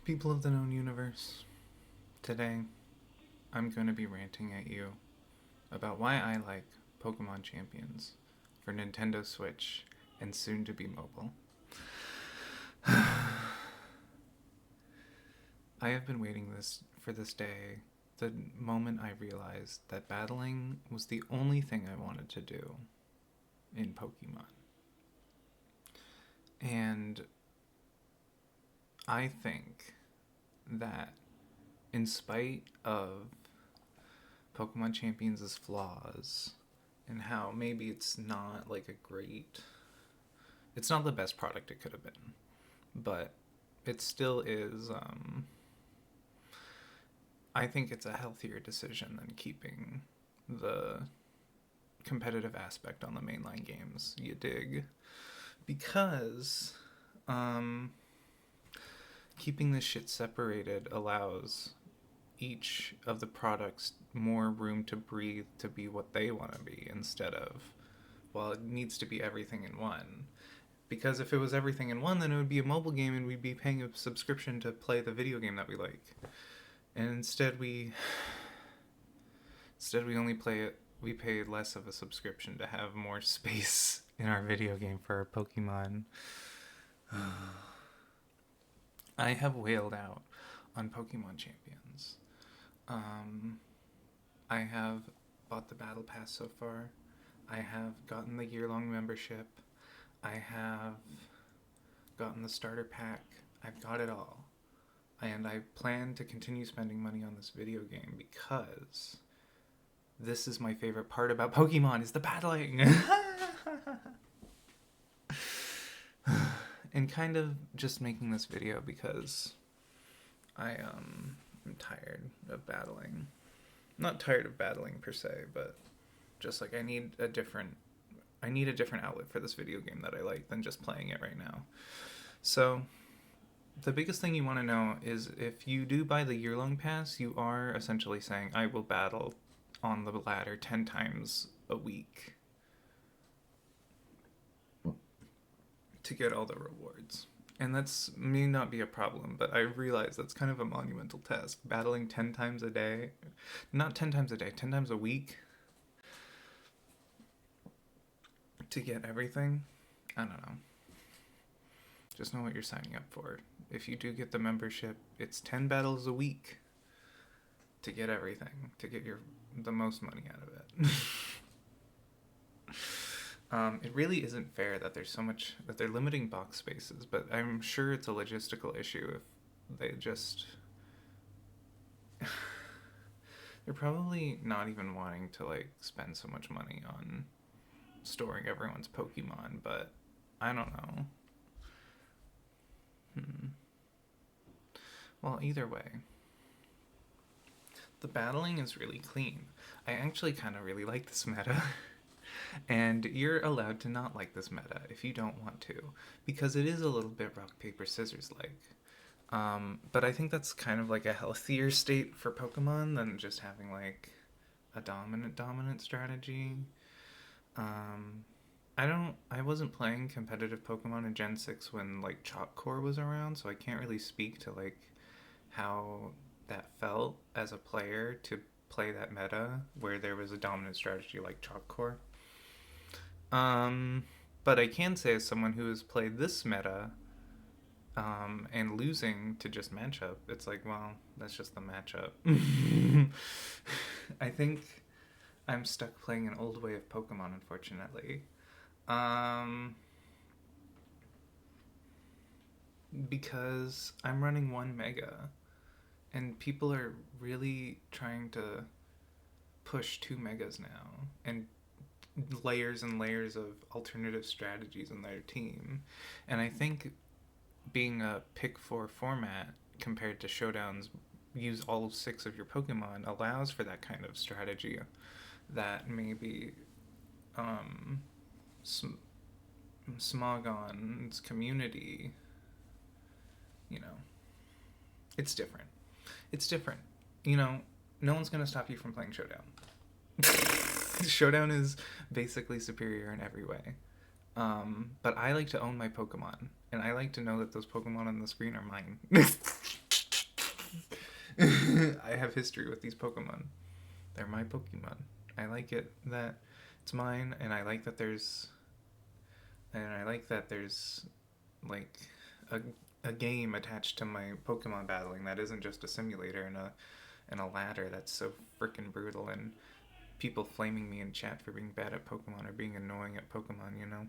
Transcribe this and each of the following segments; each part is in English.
People of the known universe, today I'm going to be ranting at you about why I like Pokemon Champions for Nintendo Switch and soon to be mobile. I have been waiting for this day, the moment I realized that battling was the only thing I wanted to do in Pokemon. And I think that in spite of Pokemon Champions' flaws and how maybe it's not like it's not the best product it could have been, but it still is, I think it's a healthier decision than keeping the competitive aspect on the mainline games, you dig? Because, keeping this shit separated allows each of the products more room to breathe to be what they want to be instead of, well, it needs to be everything in one. Because if it was everything in one, then it would be a mobile game and we'd be paying a subscription to play the video game that we like. And instead we only play it, we pay less of a subscription to have more space in our video game for our Pokemon. I have wailed out on Pokemon Champions. I have bought the Battle Pass so far. I have gotten the year-long membership. I have gotten the starter pack. I've got it all. And I plan to continue spending money on this video game because this is my favorite part about Pokemon is the battling. And kind of just making this video because I am tired of battling. Not tired of battling per se, but just like I need a different outlet for this video game that I like than just playing it right now. So the biggest thing you want to know is if you do buy the year-long pass, you are essentially saying I will battle on the ladder 10 times a week to get all the rewards. And that's may not be a problem, but I realize that's kind of a monumental task. Battling 10 times a day, not 10 times a day, 10 times a week to get everything. I don't know. Just know what you're signing up for. If you do get the membership, it's 10 battles a week to get everything, to get the most money out of it. It really isn't fair that there's so much that they're limiting box spaces, but I'm sure it's a logistical issue if they just they're probably not even wanting to like spend so much money on storing everyone's Pokemon, but I don't know. Well, either way, the battling is really clean. I actually kind of really like this meta. And you're allowed to not like this meta if you don't want to, because it is a little bit rock, paper, scissors like. But I think that's kind of like a healthier state for Pokemon than just having like a dominant strategy. I wasn't playing competitive Pokemon in Gen 6 when like Chalk Core was around, so I can't really speak to like how that felt as a player to play that meta where there was a dominant strategy like Chalk Core. But I can say as someone who has played this meta, and losing to just matchup, it's like, well, that's just the matchup. I think I'm stuck playing an old way of Pokemon, unfortunately. Because I'm running 1 Mega, and people are really trying to push 2 Megas now, and layers and layers of alternative strategies in their team. And I think being a pick 4 format compared to showdowns use all 6 of your Pokemon allows for that kind of strategy that maybe Smogon's community, it's different. No one's gonna stop you from playing Showdown. Showdown is basically superior in every way. But I like to own my Pokemon, and I like to know that those Pokemon on the screen are mine. have history with these Pokemon. They're my Pokemon. I like it that it's mine, and I like that there's like a a game attached to my Pokemon battling that isn't just a simulator and a ladder that's so freaking brutal, and people flaming me in chat for being bad at Pokemon or being annoying at Pokemon, you know?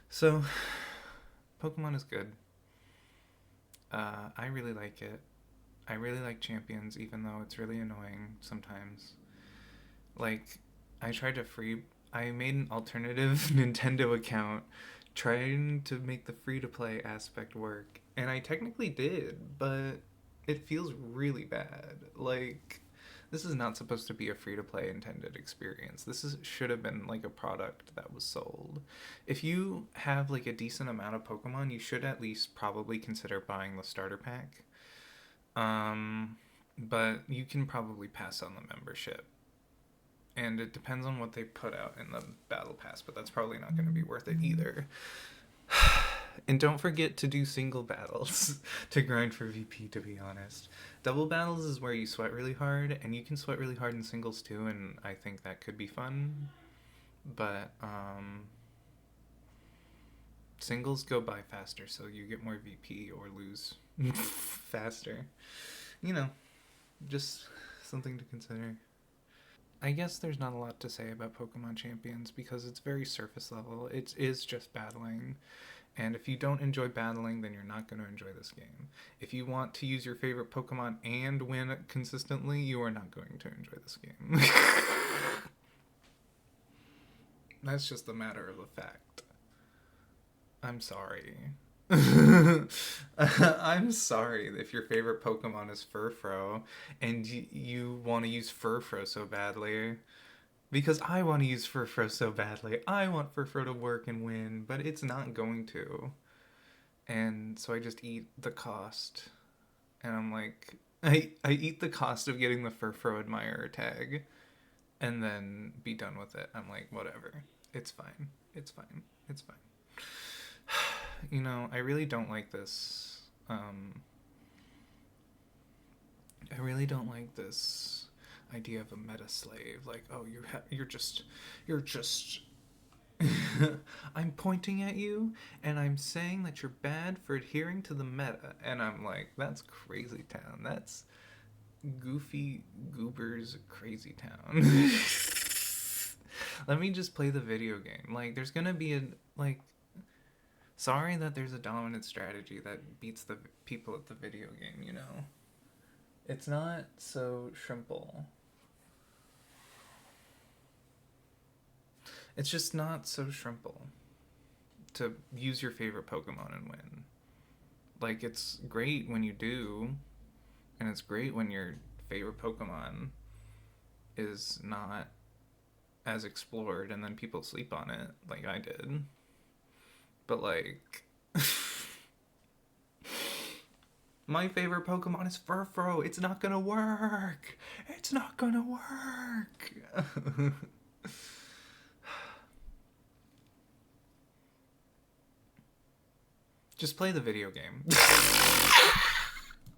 So, Pokemon is good. I really like it. I really like Champions, even though it's really annoying sometimes. Like, I tried to free. I made an alternative Nintendo account trying to make the free to play aspect work. And I technically did, but it feels really bad. Like, this is not supposed to be a free to play intended experience. Should have been like a product that was sold. If you have like a decent amount of Pokemon, you should at least probably consider buying the starter pack. Um, but you can probably pass on the membership. And it depends on what they put out in the battle pass, but that's probably not going to be worth it either. And don't forget to do single battles to grind for VP, to be honest. Double battles is where you sweat really hard, and you can sweat really hard in singles too, and I think that could be fun. But singles go by faster, so you get more VP or lose faster. You know, just something to consider. I guess there's not a lot to say about Pokemon Champions because it's very surface level. It is just battling. And if you don't enjoy battling, then you're not going to enjoy this game. If you want to use your favorite Pokemon and win consistently, you are not going to enjoy this game. That's just a matter of the fact. I'm sorry. I'm sorry if your favorite Pokemon is Furfrou and you want to use Furfrou so badly. Because I want to use Furfrou so badly. I want Furfrou to work and win, but it's not going to. And so I just eat the cost. And I'm like, I eat the cost of getting the Furfrou Admirer tag and then be done with it. I'm like, whatever. It's fine. It's fine. It's fine. You know, I really don't like this. I really don't like this idea of a meta slave. Like, oh, you're just. I'm pointing at you and I'm saying that you're bad for adhering to the meta, and I'm like, that's crazy town. That's goofy goobers crazy town. Let me just play the video game. Like, there's gonna be a like. Sorry that there's a dominant strategy that beats the people at the video game, you know? It's not so shrimple. It's just not so shrimple to use your favorite Pokemon and win. Like, it's great when you do, and it's great when your favorite Pokemon is not as explored and then people sleep on it, like I did. But, like, my favorite Pokemon is Furfrou. It's not gonna work. It's not gonna work. Just play the video game.